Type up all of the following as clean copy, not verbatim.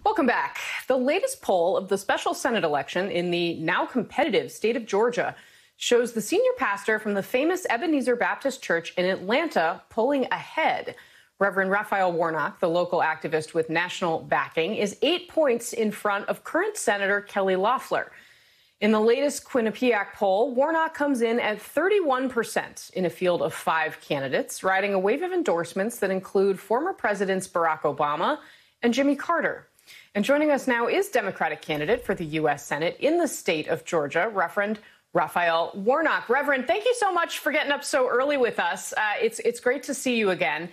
Welcome back. The latest poll of the special Senate election in the now competitive state of Georgia shows the senior pastor from the famous Ebenezer Baptist Church in Atlanta pulling ahead. Reverend Warnock, the local activist with national backing, is 8 points in front of current Senator Kelly Loeffler. In the latest Quinnipiac poll, Warnock comes in at 31% in a field of 5 candidates, riding a wave of endorsements that include former Presidents Barack Obama and Jimmy Carter. And joining us now is Democratic candidate for the U.S. Senate in the state of Georgia, Reverend Warnock. Reverend, thank you so much for getting up so early with us. It's great to see you again.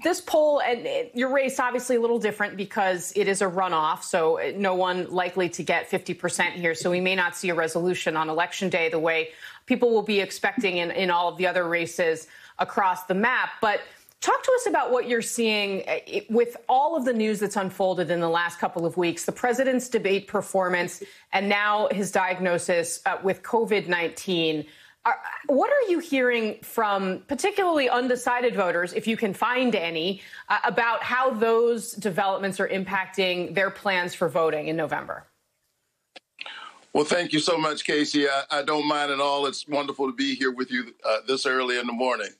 This poll and your race obviously a little different because it is a runoff, so no one likely to get 50% here. So we may not see a resolution on Election Day the way people will be expecting in all of the other races across the map. But talk to us about what you're seeing with all of the news that's unfolded in the last couple of weeks, the president's debate performance, and now his diagnosis with COVID-19. What are you hearing from particularly undecided voters, if you can find any, about how those developments are impacting their plans for voting in November? Well, thank you so much, Casey. I don't mind at all. It's wonderful to be here with you this early in the morning.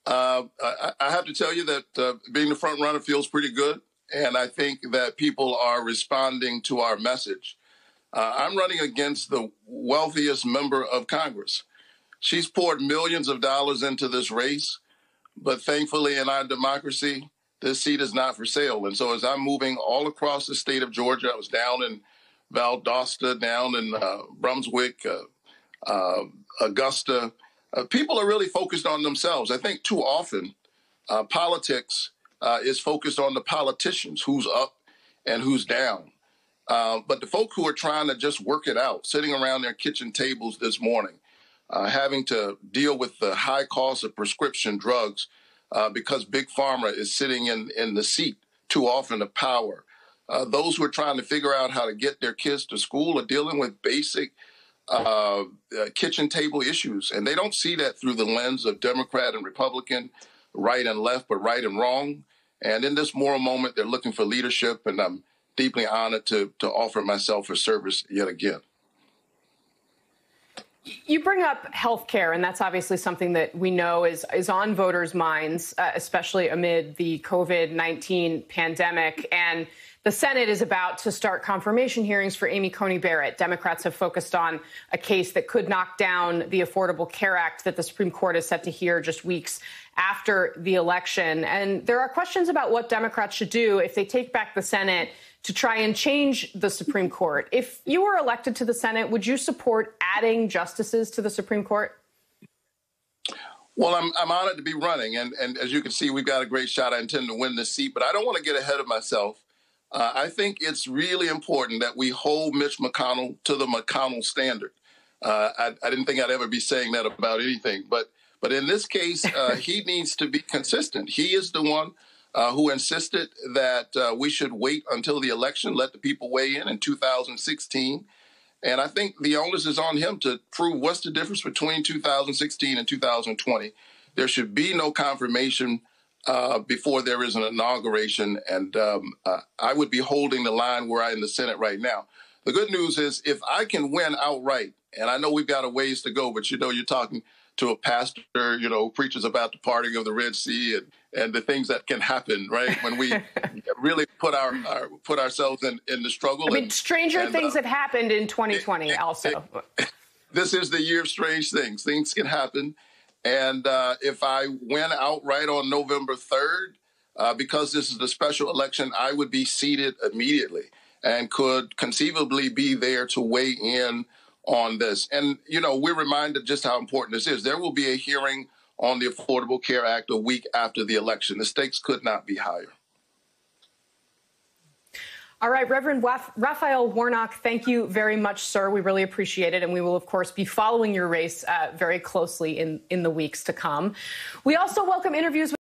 I have to tell you that being the front runner feels pretty good, and I think that people are responding to our message. I'm running against the wealthiest member of Congress. She's poured millions of dollars into this race, but thankfully in our democracy, this seat is not for sale. And so as I'm moving all across the state of Georgia, I was down in Valdosta, down in Brunswick, Augusta. People are really focused on themselves. I think too often politics is focused on the politicians, who's up and who's down. But the folk who are trying to just work it out, sitting around their kitchen tables this morning, having to deal with the high cost of prescription drugs because Big Pharma is sitting in the seat too often of power. Those who are trying to figure out how to get their kids to school are dealing with basic kitchen table issues. And they don't see that through the lens of Democrat and Republican, right and left, but right and wrong. And in this moral moment, they're looking for leadership. And I'm deeply honored to offer myself for service yet again. You bring up health care, and that's obviously something that we know is on voters' minds, especially amid the COVID-19 pandemic. And the Senate is about to start confirmation hearings for Amy Coney Barrett. Democrats have focused on a case that could knock down the Affordable Care Act that the Supreme Court is set to hear just weeks after the election. And there are questions about what Democrats should do if they take back the Senate to try and change the Supreme Court. If you were elected to the Senate, would you support adding justices to the Supreme Court? Well, I'm honored to be running. And as you can see, we've got a great shot. I intend to win this seat, but I don't want to get ahead of myself. I think it's really important that we hold Mitch McConnell to the McConnell standard. I didn't think I'd ever be saying that about anything, but in this case, he needs to be consistent. He is the one who insisted that we should wait until the election, let the people weigh in 2016. And I think the onus is on him to prove what's the difference between 2016 and 2020. There should be no confirmation before there is an inauguration. And I would be holding the line where I'm in the Senate right now. The good news is if I can win outright, and I know we've got a ways to go, but, you're talking to a pastor, preaches about the parting of the Red Sea and the things that can happen, right? When we really put ourselves in the struggle. I mean, stranger things have happened in 2020 also. This is the year of strange things. Things can happen. And if I win outright on November 3rd, because this is a special election, I would be seated immediately and could conceivably be there to weigh in on this. And, we're reminded just how important this is. There will be a hearing on the Affordable Care Act a week after the election. The stakes could not be higher. All right, Reverend Warnock, thank you very much, sir. We really appreciate it. And we will, of course, be following your race very closely in the weeks to come. We also welcome interviews with